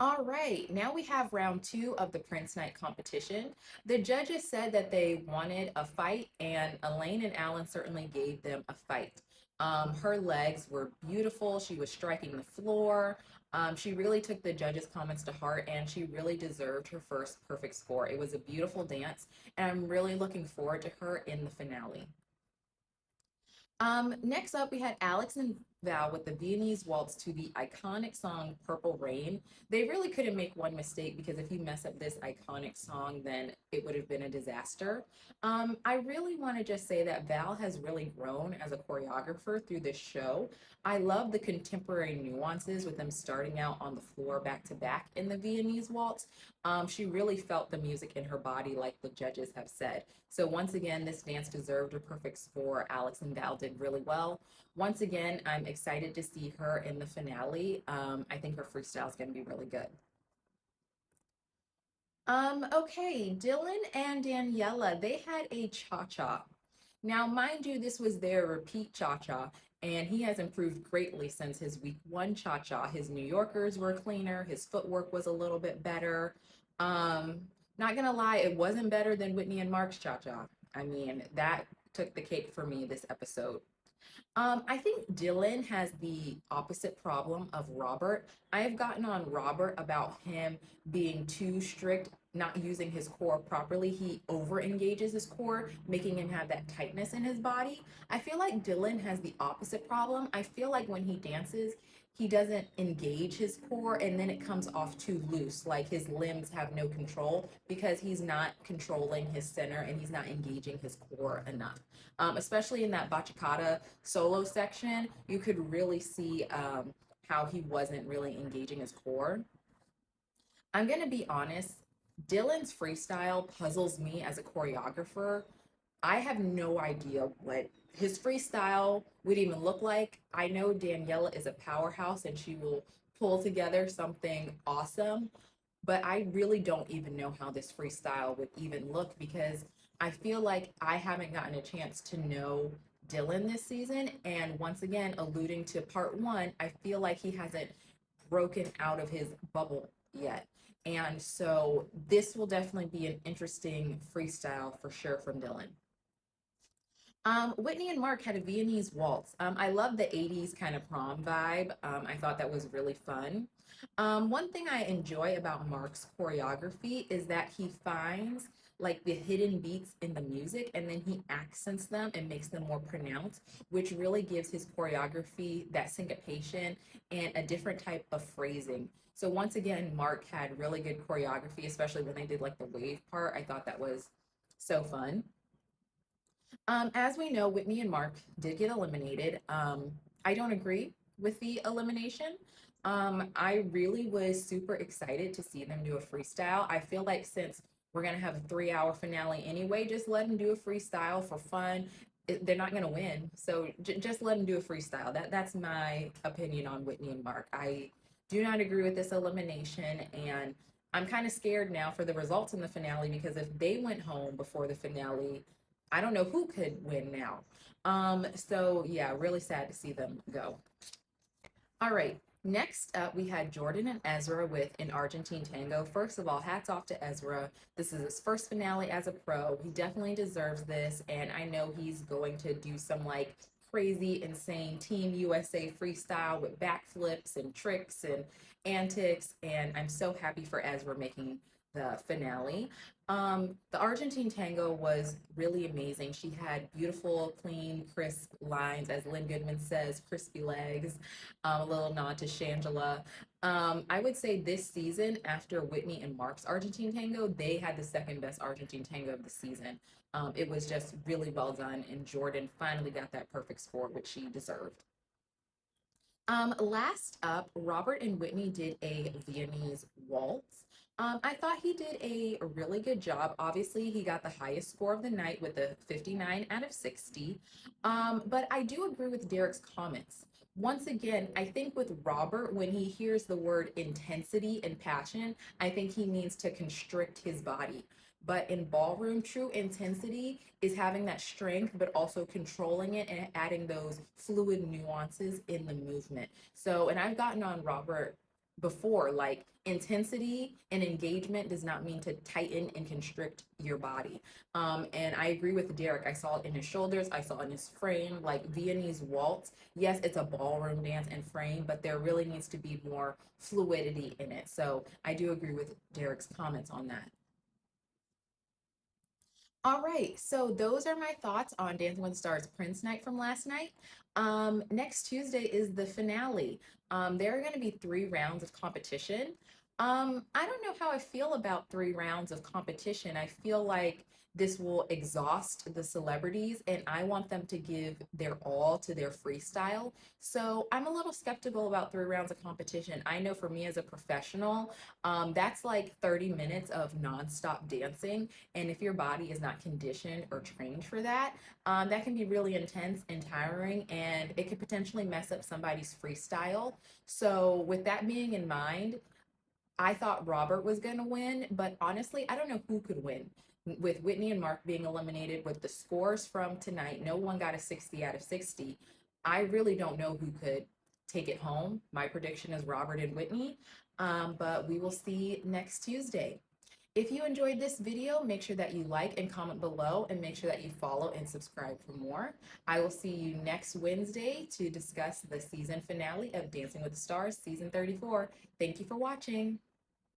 All right, now we have round two of the Prince Night competition. The judges said that they wanted a fight, and Elaine and Alan certainly gave them a fight. Her legs were beautiful. She was striking the floor. She really took the judges' comments to heart, and she really deserved her first perfect score. It was a beautiful dance, and I'm really looking forward to her in the finale. Next up, we had Alex and Val with the Viennese waltz to the iconic song Purple Rain. They really couldn't make one mistake because if you mess up this iconic song, then it would have been a disaster. I really want to just say that Val has really grown as a choreographer through this show. I love the contemporary nuances with them starting out on the floor back to back in the Viennese waltz. She really felt the music in her body, like the judges have said. So once again, this dance deserved a perfect score. Alex and Val did really well. Once again, I'm excited to see her in the finale. I think her freestyle is going to be really good. Okay, Dylan and Daniela, they had a cha-cha. Now, mind you, this was their repeat cha-cha, and he has improved greatly since his week one cha-cha. His New Yorkers were cleaner, his footwork was a little bit better. Um, Not gonna lie, it wasn't better than Whitney and Mark's cha-cha. I mean, that took the cake for me this episode. I think Dylan has the opposite problem of Robert. I have gotten on Robert about him being too strict, not using his core properly. He over engages his core, making him have that tightness in his body. I feel like Dylan has the opposite problem. I feel like when he dances, he doesn't engage his core and then it comes off too loose, like his limbs have no control because he's not controlling his center and he's not engaging his core enough. Especially in that bachata solo section, you could really see how he wasn't really engaging his core. I'm going to be honest, Dylan's freestyle puzzles me as a choreographer. I have no idea what his freestyle would even look like. I know Daniela is a powerhouse and she will pull together something awesome, but I really don't even know how this freestyle would even look because I feel like I haven't gotten a chance to know Dylan this season. And once again, alluding to part one, I feel like he hasn't broken out of his bubble yet. And so this will definitely be an interesting freestyle for sure from Dylan. Whitney and Mark had a Viennese waltz. I love the 80s kind of prom vibe. I thought that was really fun. One thing I enjoy about Mark's choreography is that he finds like the hidden beats in the music and then he accents them and makes them more pronounced, which really gives his choreography that syncopation and a different type of phrasing. So once again, Mark had really good choreography, especially when they did like the wave part. I thought that was so fun. As we know, Whitney and Mark did get eliminated. I don't agree with the elimination. I really was super excited to see them do a freestyle. I feel like since we're gonna have a 3 hour finale anyway, just let them do a freestyle for fun. They're not gonna win, so just let them do a freestyle. That's my opinion on Whitney and Mark. I do not agree with this elimination, and I'm kind of scared now for the results in the finale because if they went home before the finale, I don't know who could win now. So yeah, really sad to see them go. All right. Next up, we had Jordan and Ezra with an Argentine tango. First of all, hats off to Ezra. This is his first finale as a pro. He definitely deserves this. And I know he's going to do some like crazy, insane Team USA freestyle with backflips and tricks and antics. And I'm so happy for Ezra making the finale. The Argentine tango was really amazing. She had beautiful, clean, crisp lines, as Lynn Goodman says, crispy legs. A little nod to Shangela. I would say this season, after Whitney and Mark's Argentine tango, they had the second best Argentine tango of the season. It was just really well done, and Jordan finally got that perfect score, which she deserved. Last up, Robert and Whitney did a Viennese waltz. I thought he did a really good job. Obviously, he got the highest score of the night with a 59 out of 60. But I do agree with Derek's comments. Once again, I think with Robert, when he hears the word intensity and passion, I think he needs to constrict his body. But in ballroom, true intensity is having that strength, but also controlling it and adding those fluid nuances in the movement. So, and I've gotten on Robert before, like intensity and engagement does not mean to tighten and constrict your body. And I agree with Derek. I saw it in his shoulders, I saw it in his frame. Like Viennese waltz, yes, it's a ballroom dance and frame, but there really needs to be more fluidity in it. So I do agree with Derek's comments on that. All right, so those are my thoughts on Dancing with the Stars Prince Night from last night. Next Tuesday is the finale. There are going to be 3 rounds of competition. I don't know how I feel about 3 rounds of competition. I feel like this will exhaust the celebrities, and I want them to give their all to their freestyle. So I'm a little skeptical about 3 rounds of competition. I know for me as a professional, that's like 30 minutes of nonstop dancing. And if your body is not conditioned or trained for that, that can be really intense and tiring, and it could potentially mess up somebody's freestyle. So, with that being in mind, I thought Robert was going to win, but honestly, I don't know who could win. With Whitney and Mark being eliminated, with the scores from tonight, no one got a 60 out of 60. I really don't know who could take it home. My prediction is Robert and Whitney, but we will see next Tuesday. If you enjoyed this video, make sure that you like and comment below, and make sure that you follow and subscribe for more. I will see you next Wednesday to discuss the season finale of Dancing with the Stars, season 34. Thank you for watching.